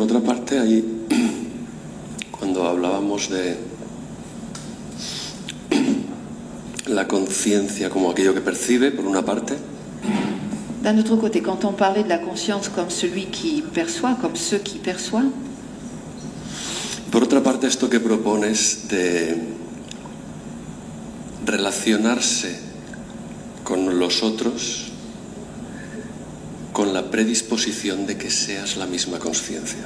otra parte, ahí, cuando hablábamos de la conciencia como aquello que percibe, por una parte, d'un autre côté, quand on parlait de la conscience comme celui qui perçoit, comme ceux qui perçoivent, por otra parte, esto que propones de relacionarse con los otros con la predisposición de que seas la misma conciencia.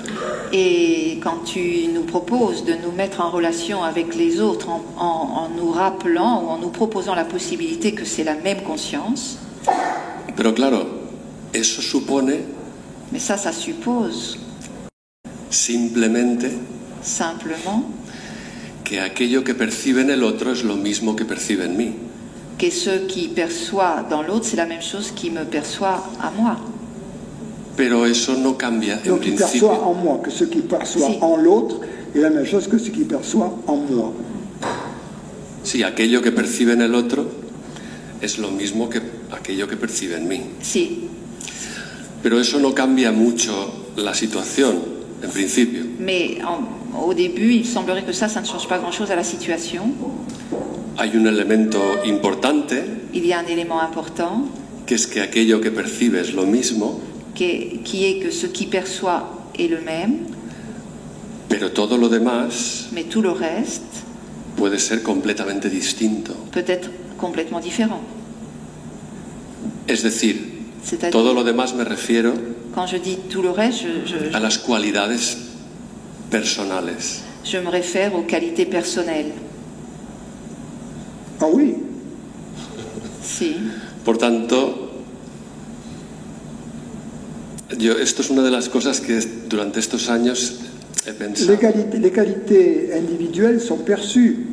et quand tu nous proposes de nous mettre en relation avec les autres en nous rappelant ou en nous proposant la possibilité que c'est la même conscience, Pero claro, eso supone mais ça suppose simplemente simplement que aquello que percibe en el otro es lo mismo que percibe en mí. que ce qui perçoit dans l'autre, c'est la même chose qui me perçoit à moi. Pero eso no cambia en Donc il perçoit principio. en moi, que ce qui perçoit Si. en l'autre est la même chose que ce qui perçoit en moi. Si aquello que percibe en el otro es lo mismo que aquello que percibe en mí. Si, Pero eso no cambia mucho la situación, en principio. mais au début, il semblerait que ça ne change pas grand-chose à la situation. Hay un elemento importante, Il y a un élément important que es que aquello que percibe es lo mismo, qui est que ce qui perçoit est le même, pero todo lo demás mais tout le reste puede ser completamente distinto. peut être complètement différent. Es decir, C'est-à-dire, todo lo demás me refiero quand je dis tout le reste, a las cualidades personales. je me réfère aux qualités personnelles. Ah oui, Si. Por tanto, esto es una de las cosas que durante estos años he pensado. les qualités individuelles sont perçues.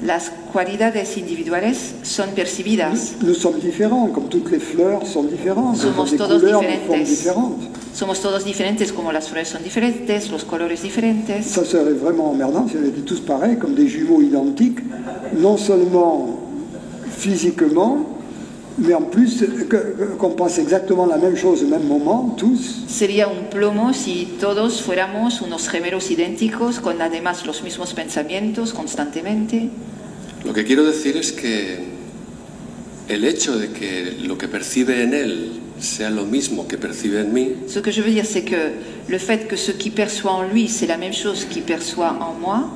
Las cualidades individuales son percibidas. Nous sommes différents, comme toutes les fleurs sont différentes. Elles ont Somos des todos couleurs, des diferentes. formes différentes. Somos todos diferentes, como las flores son diferentes, los colores diferentes. Ça serait vraiment emmerdant si on était tous pareils, comme des jumeaux identiques, non seulement physiquement, mais en plus qu'on pense exactement la même chose au même moment, tous. Sería un plomo si todos fuéramos unos gemelos idénticos, con además los mismos pensamientos constantemente. Lo que quiero decir es que el hecho de que lo que percibe en él sea lo mismo que percibe en mí, Ce que je veux dire, c'est que le fait que ce qui perçoit en lui, c'est la même chose qu'il perçoit en moi,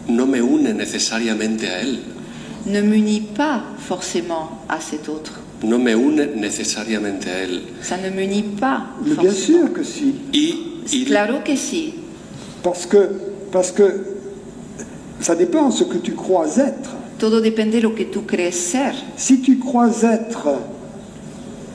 no me une necesariamente a él, ne m'unit pas forcément à cet autre. no me une necesariamente a él. Ça ne m'unit pas Mais bien forcément. sûr que si. Y Claro que sí, Parce que ça dépend de ce que tu crois être. todo depende de lo que tú crees ser. Si tu crois être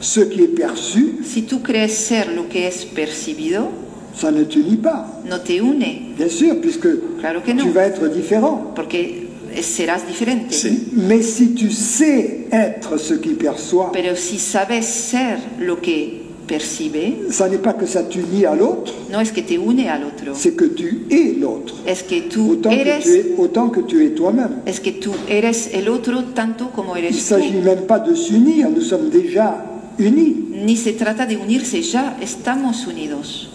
ce qui est perçu, Si tú crees ser lo que es percibido, ça ne t'unit pas. no te une, Bien sûr, puisque Claro que no. tu vas être différent. porque serás diferente. sí, Mais si tu sais être ce qui perçoit, Pero si sabes ser lo que percibe, ça n'est pas que ça t'unit à l'autre, no es que te une al otro, c'est que tu es l'autre. es que tú Autant que tu es toi-même. es que tú eres el otro tanto como Il ne eres s'agit tú. même pas de s'unir, nous sommes déjà unis. Ni se trata de unirse, ya estamos unidos.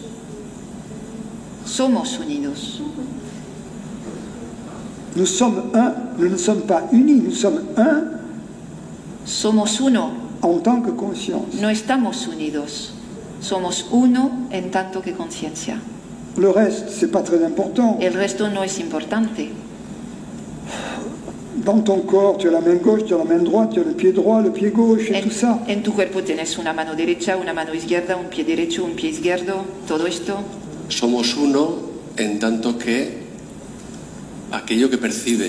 Somos unidos. Nous sommes un, nous ne sommes pas unis, nous sommes un Somos uno, en tant que conscience. no estamos unidos. Somos uno en tanto que conciencia. Le reste, c'est pas très important. El resto no es importante. Dans ton corps, tu as la main gauche, tu as la main droite, tu as le pied droit, le pied gauche et tout ça. En tu cuerpo tienes una mano derecha, una mano izquierda, un pie derecho, un pie izquierdo, todo esto. somos uno en tanto que aquello que percibe.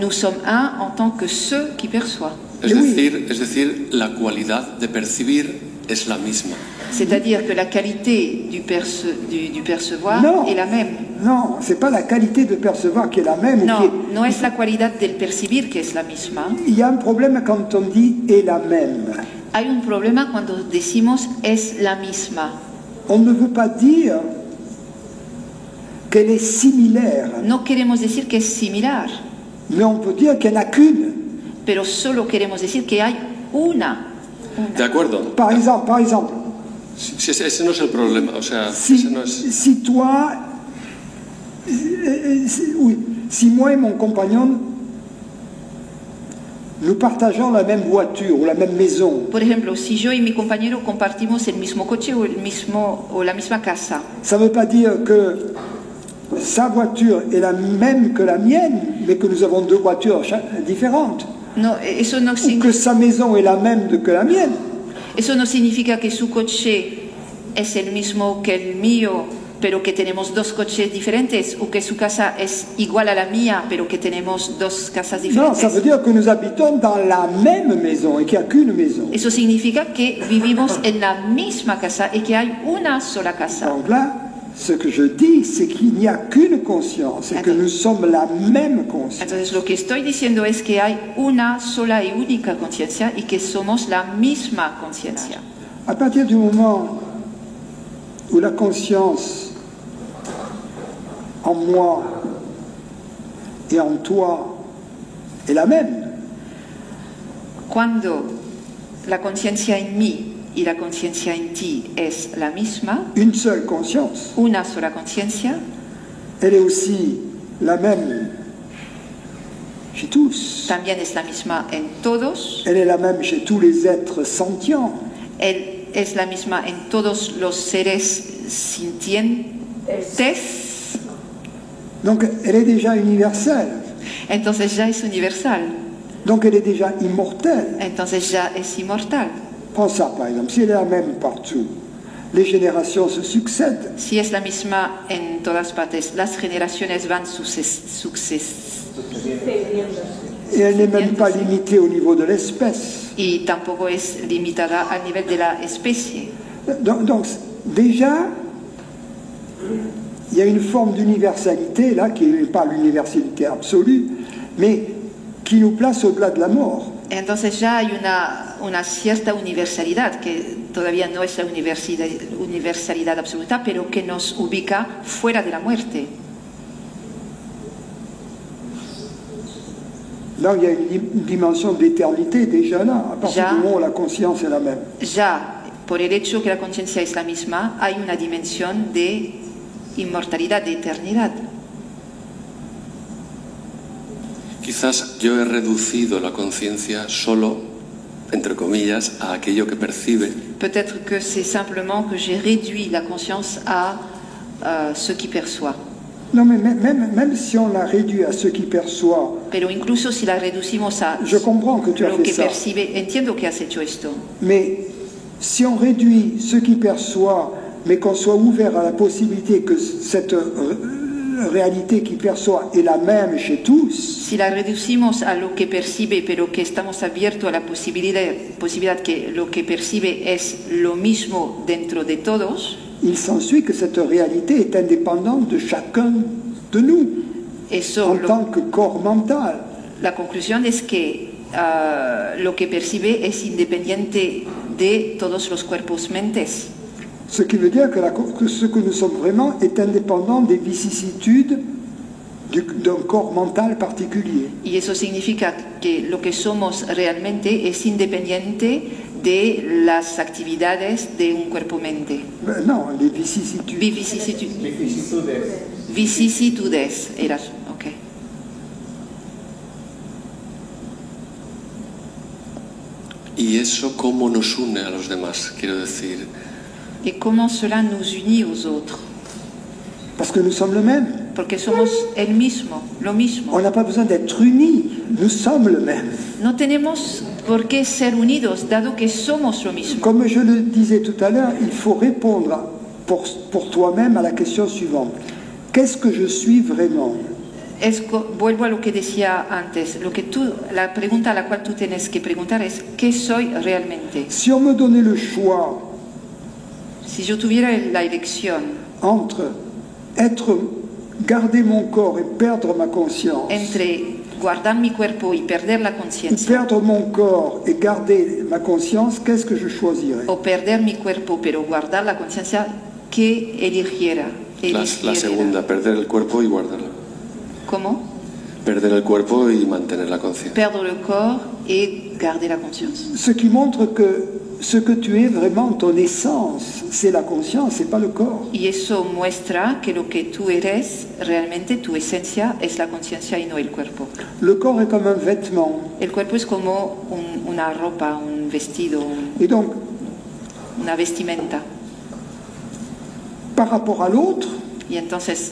Nous sommes un en tant que ceux qui perçoivent. Es Oui. decir, la cualidad de percibir es la misma. C'est-à-dire que la qualité du percevoir Non. est la même. Non, c'est pas la qualité de percevoir qui est la même. No, no es la cualidad del percibir que es la misma. Il y a un problème quand on dit est la même. Hay un problema cuando decimos es la misma. On ne veut pas dire qu'elle est similaire, No queremos decir que es similar, mais on peut dire qu'il n'y en a qu'une. pero solo queremos decir que hay una. ¿De acuerdo? Par exemple, Si ese no es el problema, o sea, Si, ese no es... si toi, oui, si moi et mon compagnon, nous partageons la même voiture ou la même maison, Por ejemplo, si yo y mi compañero compartimos el mismo coche o la misma casa, ça ne veut pas dire que sa voiture est la même que la mienne, mais que nous avons deux voitures différentes. no, eso no, Ou que sa maison est la même que la mienne. eso no significa que su coche es el mismo que el mío, pero que tenemos dos coches diferentes, o que su casa es igual a la mía, pero que tenemos dos casas Non, diferentes. ça veut dire que nous habitons dans la même maison et qu'il n'y a qu'une maison. Eso significa que vivimos en la misma casa y que hay una sola casa. Donc là, ce que je dis, c'est qu'il n'y a qu'une conscience et que nous sommes la même conscience. Entonces lo que estoy diciendo es que hay una sola y única conciencia y que somos la misma conciencia. À partir du moment où la conscience en moi et en toi est la même, Cuando la conciencia en mí y la conciencia en ti es la misma, une seule conscience, una sola conciencia, elle est aussi la même chez tous. también es la misma en todos, Elle est la même chez tous les êtres sentients. es la misma en todos los seres sintientes, Donc elle est déjà universelle. entonces ya es universal, Donc elle est déjà immortelle. entonces ya es inmortal. Prends ça par exemple, si elle est la même partout, les générations se succèdent. Si es la misma en todas partes, las generaciones van Et elle n'est même pas limitée au niveau de l'espèce. y tampoco es limitada al nivel de la especie. Donc, déjà, il y a une forme d'universalité là, qui n'est pas l'universalité absolue, mais qui nous place au-delà de la mort. Entonces ya hay una cierta universalidad, que todavía no es la universalidad absoluta, pero que nos ubica fuera de la muerte. Là, il y a une dimension d'éternité déjà là, à partir Ya. du moment où la conscience est la même. Ya, por el hecho que la conciencia es la misma, hay una dimensión de inmortalidad, de eternidad. Quizás yo he reducido la conciencia solo, entre comillas, a aquello que percibe, Peut-être que c'est simplement que j'ai réduit la conscience à ce qui perçoit. Non, mais même si on la réduit à ce qui perçoit, Pero incluso si la reducimos a je comprends que tu as lo fait que ça. percibe, entiendo que has hecho esto. Mais si on réduit ce qui perçoit, mais qu'on soit ouvert à la possibilité que cette réalité qui perçoit est la même chez tous, Si la reducimos a lo que percibe, pero que estamos abiertos a la posibilidad que lo que percibe es lo mismo dentro de todos, il s'ensuit que cette réalité est indépendante de chacun de nous, eso en tant que corps mental. la conclusión es que lo que percibe es independiente de todos los cuerpos mentes. Ce qui veut dire que ce que nous sommes vraiment est indépendant des vicissitudes d'un corps mental particulier. Y eso significa que lo que somos realmente es independiente de las actividades de un cuerpo-mente. Ben non, les vicissitudes. Vicisitudes, eras, ok. y eso cómo nos une a los demás, quiero decir. Et comment cela nous unit aux autres? Parce que nous sommes le même. Porque somos el mismo, lo mismo. On n'a pas besoin d'être unis, nous sommes le même. No tenemos por qué ser unidos, dado que somos lo mismo. Comme je le disais tout à l'heure, il faut répondre pour toi-même à la question suivante. Qu'est-ce que je suis vraiment? Vuelvo a lo que decía antes, la pregunta a la cual tú tienes que preguntar es ¿qué soy realmente? Si on me donnait le choix Si yo tuviera la elección entre garder mon corps et perdre ma conscience, entre guardar mi cuerpo y perder la ou conciencia, perdre mon corps et garder ma conscience, qu'est-ce que je choisirais? o perder mi cuerpo pero guardar la conciencia, ¿qué eligiera? La segunda, perder el cuerpo y guardarlo. ¿Cómo? Perder el cuerpo y mantener la conciencia. Perdre le corps et garder la conscience. Ce qui montre que ce que tu es vraiment, ton essence, c'est la conscience, c'est pas le corps. Y eso muestra que lo que tú eres, realmente tu esencia es la conciencia y no el cuerpo. Le corps est comme un vêtement. El cuerpo es como una ropa, un vestido, Et donc, una vestimenta. par rapport à l'autre, Y entonces,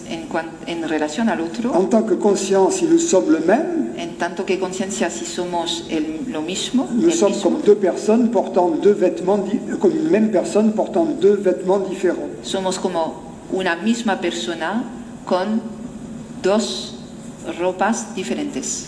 en relación al otro, en tant que conscience, si nous sommes le même, en tanto que conciencia, si somos lo mismo, nous el sommes mismo, comme deux personnes portant deux vêtements, comme une même personne portant deux vêtements différents. somos como una misma persona con dos ropas diferentes.